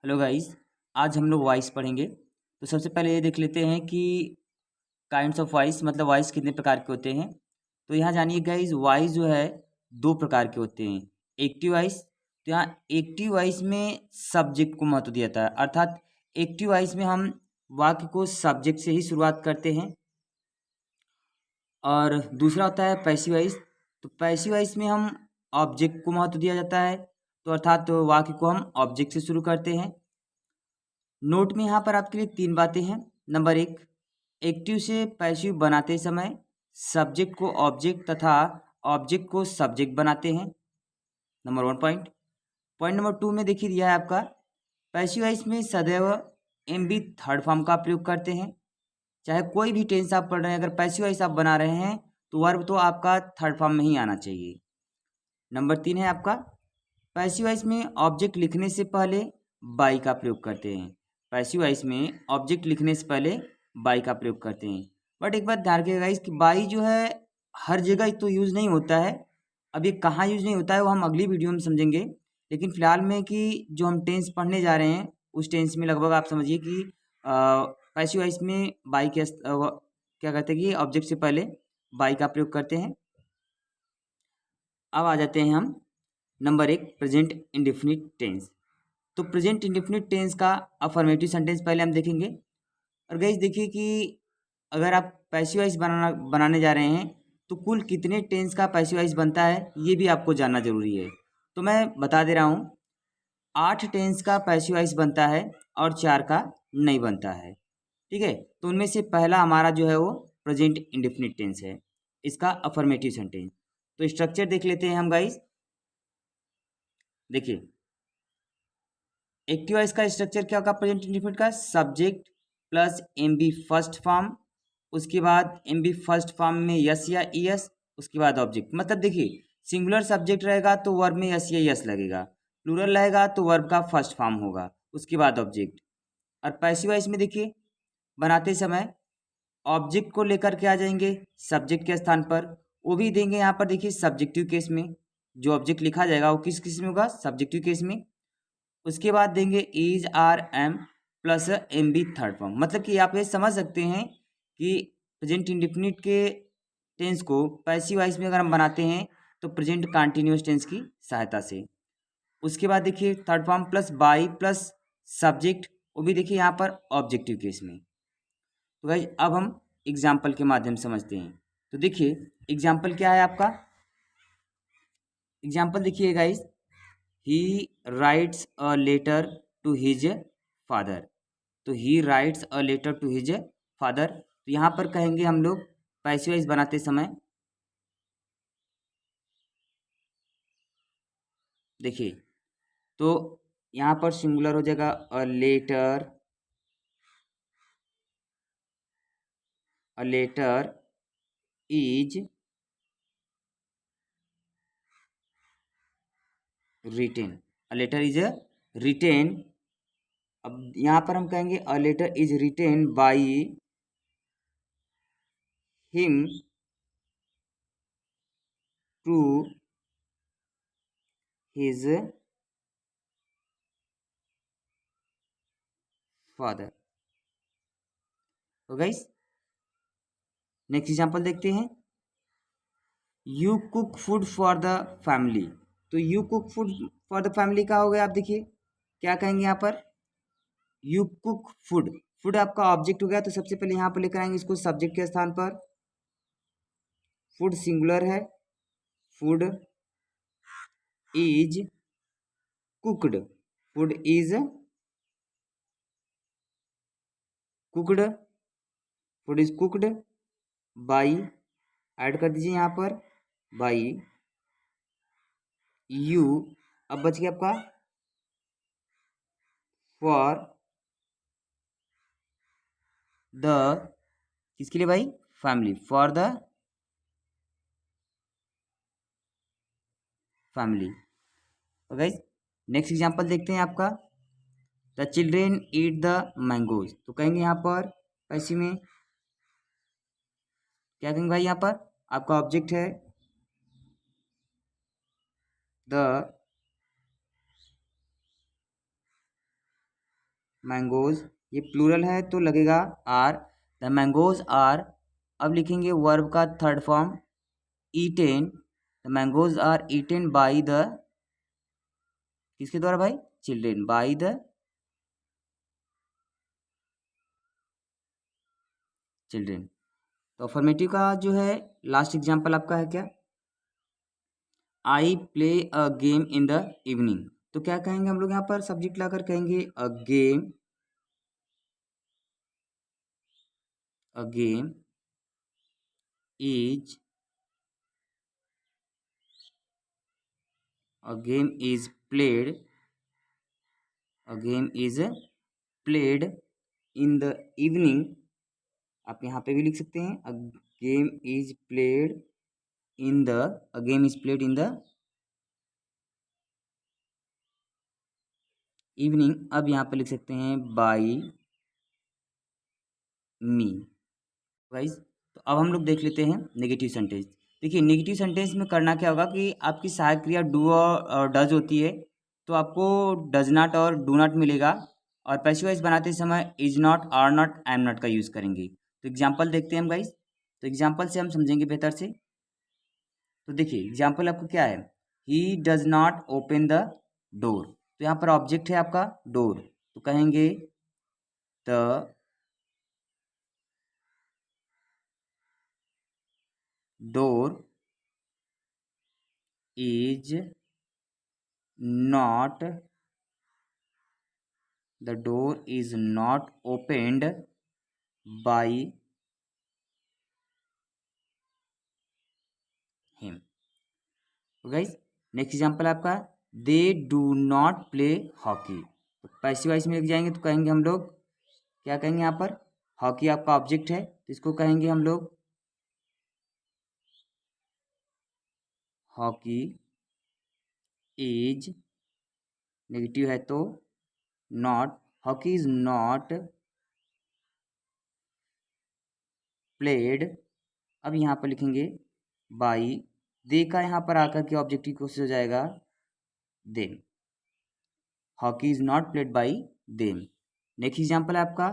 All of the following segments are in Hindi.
Hello guys. आज हम लोग वॉइस पढ़ेंगे। तो सबसे पहले ये देख लेते हैं कि काइंड्स ऑफ वॉइस मतलब वॉइस कितने प्रकार के होते हैं। तो यहाँ जानिए गाइस, वॉइस जो है दो प्रकार के होते हैं। एक्टिव वॉइस, तो यहाँ एक्टिव वॉइस में सब्जेक्ट को महत्व दिया जाता है, अर्थात एक्टिव वॉइस में हम वाक्य को सब्जेक्ट से ही शुरुआत करते हैं। और दूसरा होता है पैसिव वॉइस। तो पैसिव वॉइस में हम ऑब्जेक्ट को महत्व दिया जाता है, तो अर्थात वाक्य को हम ऑब्जेक्ट से शुरू करते हैं। नोट में यहाँ पर आपके लिए 3 बातें हैं। नंबर 1, एक्टिव से पैसिव बनाते समय सब्जेक्ट को ऑब्जेक्ट तथा ऑब्जेक्ट को सब्जेक्ट बनाते हैं। Number 1 point. पॉइंट नंबर 2 में देखिए दिया है आपका, पैसिव वॉइस में सदैव एम बी थर्ड फॉर्म का प्रयोग करते हैं। चाहे कोई भी टेंस आप पढ़ रहे हैं, अगर पैसिव वॉइस आप बना रहे हैं तो वर्ब तो आपका थर्ड फॉर्म में ही आना चाहिए। नंबर 3 है आपका, पैसिव वॉइस में ऑब्जेक्ट लिखने से पहले बाई का प्रयोग करते हैं। पैसिव वॉइस में ऑब्जेक्ट लिखने से पहले बाई का प्रयोग करते हैं। बट एक बात ध्यान रखिएगा गाइस कि बाई जो है हर जगह तो यूज़ नहीं होता है। अब ये कहाँ यूज़ नहीं होता है वो हम अगली वीडियो में समझेंगे। लेकिन फिलहाल में कि जो हम टेंस पढ़ने जा रहे हैं उस टेंस में लगभग आप समझिए कि पैसिव वॉइस में बाई के क्या कहते हैं कि ऑब्जेक्ट से पहले बाई का प्रयोग करते हैं। अब आ जाते हैं हम नंबर 1, प्रेजेंट इंडेफिनिट टेंस। तो प्रेजेंट इंडेफिनिट टेंस का अफर्मेटिव सेंटेंस पहले हम देखेंगे। और गाइस देखिए कि अगर आप पैसिव वॉइस बनाने जा रहे हैं तो कुल कितने टेंस का पैसिव वॉइस बनता है ये भी आपको जानना जरूरी है। तो मैं बता दे रहा हूँ, 8 टेंस का पैसिव वॉइस बनता है और 4 का नहीं बनता है। ठीक है, तो उनमें से पहला हमारा जो है वो प्रेजेंट इंडेफिनिट टेंस है, इसका अफर्मेटिव सेंटेंस। तो स्ट्रक्चर देख लेते हैं हम गाइस। देखिए एक्टिव वॉइस का स्ट्रक्चर क्या होगा, प्रेजेंट इंडेफिनिट का subject plus M B first form, उसके बाद एम बी फर्स्ट फॉर्म में यस या ईएस, उसके बाद ऑब्जेक्ट। मतलब देखिए सिंगुलर सब्जेक्ट रहेगा तो वर्ब में यस या यस लगेगा, प्लूरल रहेगा तो वर्ब का फर्स्ट फॉर्म होगा, उसके बाद ऑब्जेक्ट। और पैसिव वॉइस में देखिए बनाते समय ऑब्जेक्ट को लेकर के आ जाएंगे सब्जेक्ट के स्थान पर, वो भी देंगे यहाँ पर। देखिए सब्जेक्टिव केस में जो ऑब्जेक्ट लिखा जाएगा वो किस केस में होगा, सब्जेक्टिव केस में। उसके बाद देंगे is are am plus M B third form. मतलब कि आप ये समझ सकते हैं कि प्रेजेंट इंडेफिनिट के टेंस को पैसिव वॉइस में अगर हम बनाते हैं तो प्रेजेंट कंटीन्यूअस टेंस की सहायता से। उसके बाद देखिए third form plus by plus subject, वो भी देखिए यहाँ पर ऑब्जेक्टिव केस में। तो गाइज अब हम एग्जाम्पल के माध्यम से समझते हैं। तो देखिए एग्जाम्पल क्या है आपका, एग्जाम्पल देखिए guys, he writes a letter to his father. तो he writes a letter to his father, तो यहाँ पर कहेंगे हम लोग पैसिव वॉइस बनाते समय। देखिए तो यहाँ पर सिंगुलर हो जाएगा a letter is written, a letter is written. अब यहाँ पर हम कहेंगे a letter is written by him to his father. तो गाइस नेक्स्ट एग्जांपल देखते हैं, you cook food for the family. तो you cook food for the family का हो गया, आप देखिए क्या कहेंगे यहाँ पर, यू कुक फूड। फूड आपका ऑब्जेक्ट हो गया, तो सबसे पहले यहाँ पर लेकर आएंगे इसको सब्जेक्ट के स्थान पर। फूड सिंगुलर है, food is cooked, food is cooked, food is cooked by, add कर दीजिए यहाँ पर बाई यू। अब बच गया आपका फॉर द, किसके लिए भाई, फैमिली, फॉर द फैमिली। तो गाइस नेक्स्ट एग्जांपल देखते हैं आपका, the children eat the mangoes. तो कहेंगे यहाँ पर ऐसे में क्या कहेंगे भाई, यहाँ पर आपका ऑब्जेक्ट है द मैंगोज, ये प्लूरल है तो लगेगा आर, द मैंगोज आर। अब लिखेंगे वर्ब का third form eaten, the mangoes are eaten by the, किसके द्वारा भाई, चिल्ड्रेन, बाई द चिल्ड्रेन। तो अफर्मेटिव का जो है लास्ट एग्जाम्पल आपका है क्या, I play a game in the evening. तो क्या कहेंगे हम लोग यहाँ पर सब्जेक्ट लाकर कहेंगे a game, a game is, a game is played, a game is played in the evening. आप यहाँ पे भी लिख सकते हैं a game is played in the, a game is played in the evening. अब यहाँ पे लिख सकते हैं बाई मी। गाइस, तो अब हम लोग देख लेते हैं नेगेटिव सेंटेंस। देखिए नेगेटिव सेंटेंस में करना क्या होगा कि आपकी सहायक क्रिया डू और डज होती है, तो आपको डज नॉट और डू नॉट मिलेगा, और पैसिव वॉइस बनाते समय is not, are not, I am not का यूज़ करेंगे। तो एग्जाम्पल देखते हैं हम गाइस, तो एग्जाम्पल से हम समझेंगे बेहतर से। तो देखिए एग्जाम्पल आपका क्या है, ही does not open the door. तो यहाँ पर ऑब्जेक्ट है आपका डोर, तो कहेंगे the door is not, the door is not opened by him। तो गाइस नेक्स्ट एग्जांपल आपका, they do not play hockey. तो पैसिव वॉइस में लिख जाएंगे तो कहेंगे हम लोग, क्या कहेंगे यहाँ पर, हॉकी आपका ऑब्जेक्ट है तो इसको कहेंगे हम लोग हॉकी इज, नेगेटिव है तो not, hockey is not played. अब यहाँ पर लिखेंगे बाई, दे का यहाँ पर आकर के ऑब्जेक्टिव कोशिश हो जाएगा them, hockey is not played by them. Next example है आपका,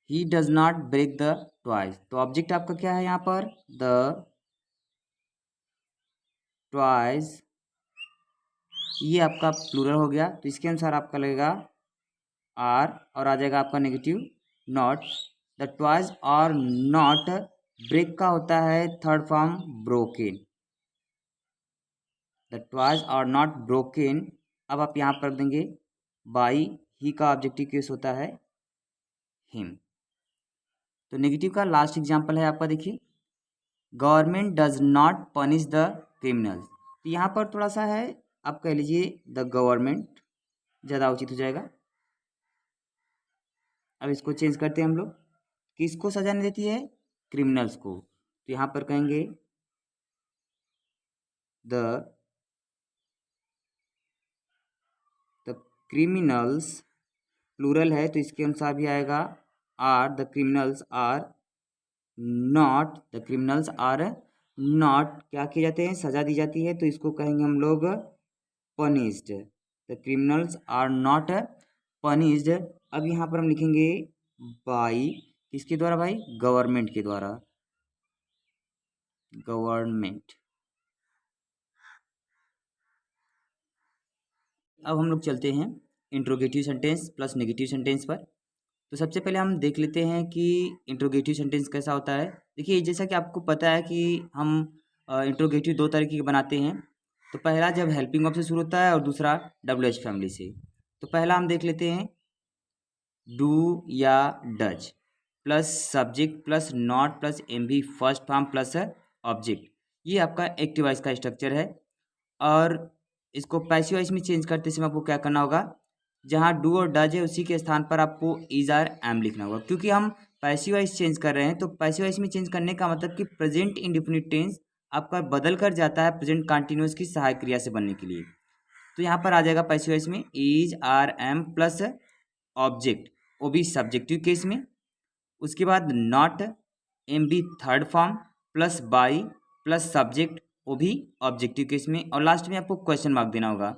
he does not break the toys. तो ऑब्जेक्ट आपका क्या है यहाँ पर, द टॉयज, ये आपका प्लूरल हो गया तो इसके अनुसार आपका लगेगा आर, और आ जाएगा आपका negative not. The toys are not, break का होता है third form broken, the toys are not broken. अब आप यहाँ पर देंगे बाई, ही का ऑब्जेक्टिव केस होता है हिम। तो नेगेटिव का लास्ट एग्जाम्पल है आपका, देखिए government does not punish the criminals. तो यहाँ पर थोड़ा सा है, आप कह लीजिए द गवर्नमेंट, ज़्यादा उचित हो जाएगा। अब इसको चेंज करते हैं हम लोग, किसको सजा नहीं देती है, क्रिमिनल्स को। तो यहाँ पर कहेंगे द क्रिमिनल्स, प्लूरल है तो इसके अनुसार भी आएगा are, the criminals are not, the criminals are not, क्या किए जाते हैं, सजा दी जाती है, तो इसको कहेंगे हम लोग punished, the criminals are not punished. अब यहाँ पर हम लिखेंगे बाई, किसके द्वारा भाई, गवर्नमेंट के द्वारा, गवर्नमेंट। अब हम लोग चलते हैं interrogative sentence plus negative sentence पर। तो सबसे पहले हम देख लेते हैं कि इंट्रोगेटिव सेंटेंस कैसा होता है। देखिए जैसा कि आपको पता है कि हम इंट्रोगेटिव दो तरीके के बनाते हैं। तो पहला जब हेल्पिंग वर्ब से शुरू होता है और दूसरा WH फैमिली से। तो पहला हम देख लेते हैं डू या does plus subject plus not plus MV first form plus object, ये आपका एक्टिव वॉइस का स्ट्रक्चर है। और इसको पैसिव वॉइस में चेंज करते समय आपको क्या करना होगा, जहाँ डू और डज है उसी के स्थान पर आपको इज आर एम लिखना होगा। क्योंकि हम पैसिव वॉइस चेंज कर रहे हैं तो पैसिव वॉइस में चेंज करने का मतलब कि प्रेजेंट इंडेफिनिट टेंस आपका बदल कर जाता है प्रेजेंट कंटिन्यूअस की सहायक क्रिया से बनने के लिए। तो यहाँ पर आ जाएगा पैसिव वॉइस में is are am plus object, वो भी सब्जेक्टिव केस में। उसके बाद not MB third form plus by plus subject, वो भी ऑब्जेक्टिव केस में। और लास्ट में आपको क्वेश्चन मार्क देना होगा।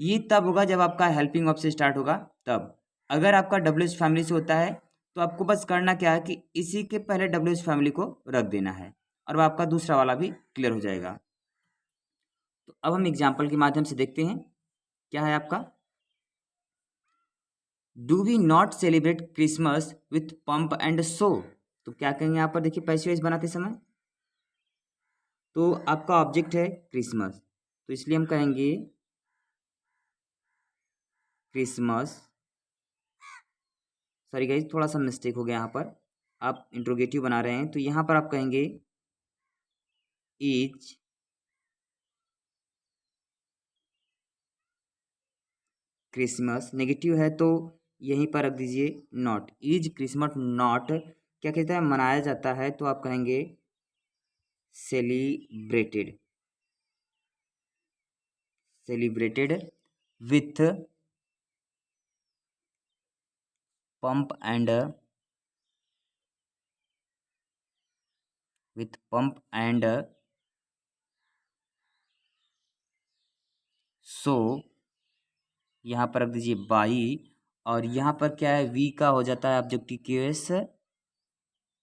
ये तब होगा जब आपका हेल्पिंग ऑफ से स्टार्ट होगा तब। अगर आपका WH फैमिली से होता है तो आपको बस करना क्या है कि इसी के पहले WH फैमिली को रख देना है और आपका दूसरा वाला भी क्लियर हो जाएगा। तो अब हम एग्जाम्पल के माध्यम से देखते हैं क्या है आपका। Do we not celebrate Christmas with pomp and show. तो क्या कहेंगे यहाँ पर, देखिए पैसिव वॉइस बनाते समय तो आपका ऑब्जेक्ट है क्रिसमस, तो इसलिए हम कहेंगे क्रिसमस। सॉरी गाइज, थोड़ा सा मिस्टेक हो गया यहाँ पर, आप इंट्रोगेटिव बना रहे हैं तो यहाँ पर आप कहेंगे इज क्रिसमस। नेगेटिव है तो यहीं पर रख दीजिए नॉट। इज क्रिसमस नॉट क्या कहता है, मनाया जाता है, तो आप कहेंगे celebrated. Celebrated with pomp and so यहाँ पर रख दीजिए बाई, और यहाँ पर क्या है, वी का हो जाता है ऑब्जेक्टिव केस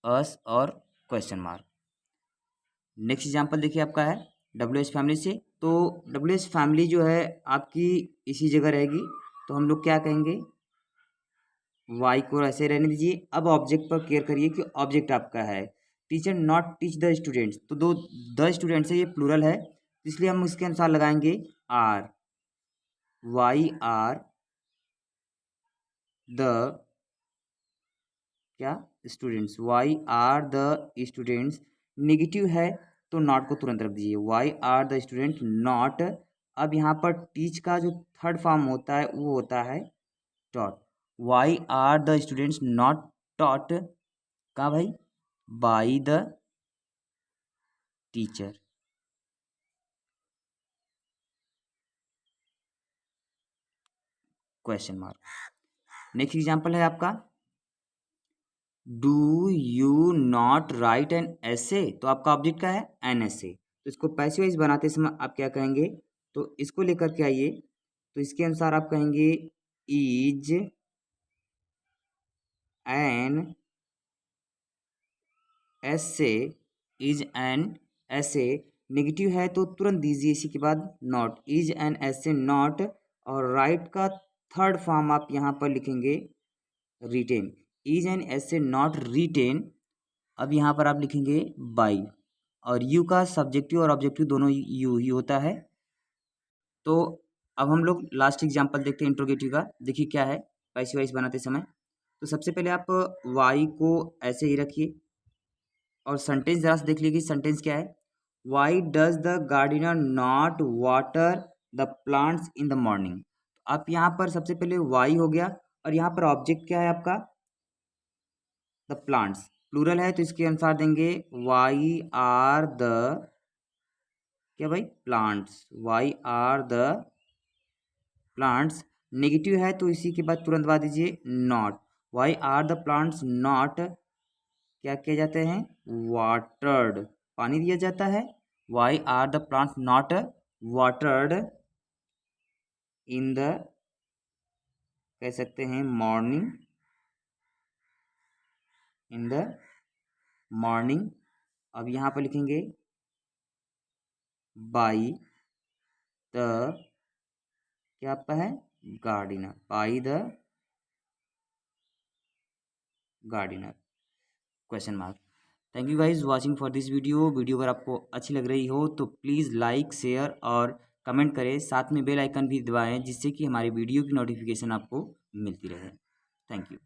अस और क्वेश्चन मार्क। नेक्स्ट एग्जांपल देखिए आपका है WH फैमिली से। तो WH फैमिली जो है आपकी इसी जगह रहेगी, तो हम लोग क्या कहेंगे, वाई को ऐसे रहने दीजिए। अब ऑब्जेक्ट पर केयर करिए कि ऑब्जेक्ट आपका है teacher not teach the students, तो दो द स्टूडेंट्स है, ये प्लूरल है, इसलिए हम इसके अनुसार लगाएंगे आर। वाई आर द क्या students, why are the students. Negative है तो नॉट को तुरंत रख दीजिए, why are the student not. अब यहाँ पर टीच का जो थर्ड फॉर्म होता है वो होता है taught. Why are the students not taught कहाँ भाई, by the teacher. Question mark. Next example है आपका do you not write an essay. तो आपका ऑब्जेक्ट क्या है, एन ऐसे, तो इसको पैसिव वॉइस बनाते समय आप क्या कहेंगे, तो इसको लेकर के आइए, तो इसके अनुसार आप कहेंगे इज एन ऐसे। इज एन ऐसे नेगेटिव है तो तुरंत दीजिए इसी के बाद नॉट। इज एन ऐसे नॉट, और राइट का थर्ड फॉर्म आप यहाँ पर लिखेंगे रिटेन। इज एन ऐसे नॉट रिटेन, अब यहाँ पर आप लिखेंगे बाई, और यू का सब्जेक्टिव और ऑब्जेक्टिव दोनों यू ही होता है। तो अब हम लोग लास्ट एग्जांपल देखते हैं इंट्रोगेटिव का। देखिए क्या है पैसिव वॉइस बनाते समय, तो सबसे पहले आप वाई को ऐसे ही रखिए और सेंटेंस जरा से देख लीजिए सेंटेंस क्या है। Why does the gardener not water the plants in the morning. आप यहाँ पर सबसे पहले वाई हो गया, और यहाँ पर ऑब्जेक्ट क्या है आपका, द प्लांट्स, प्लूरल है तो इसके अनुसार देंगे वाई आर द क्या भाई, plants. Why are the plants. Negative है तो इसी के बाद तुरंत बाद दीजिए not. Why are the plants not क्या किए जाते हैं, वाटर्ड, पानी दिया जाता है। Why are the plants not watered in the कह सकते हैं मॉर्निंग, इन द मॉर्निंग। अब यहाँ पर लिखेंगे बाई द क्या आपका है, gardener, by the gardener, question mark. Thank you guys watching for this video. Video अगर आपको अच्छी लग रही हो तो प्लीज़ लाइक शेयर और कमेंट करें, साथ में बेल आइकन भी दबाएं जिससे कि हमारी वीडियो की नोटिफिकेशन आपको मिलती रहे। Thank you.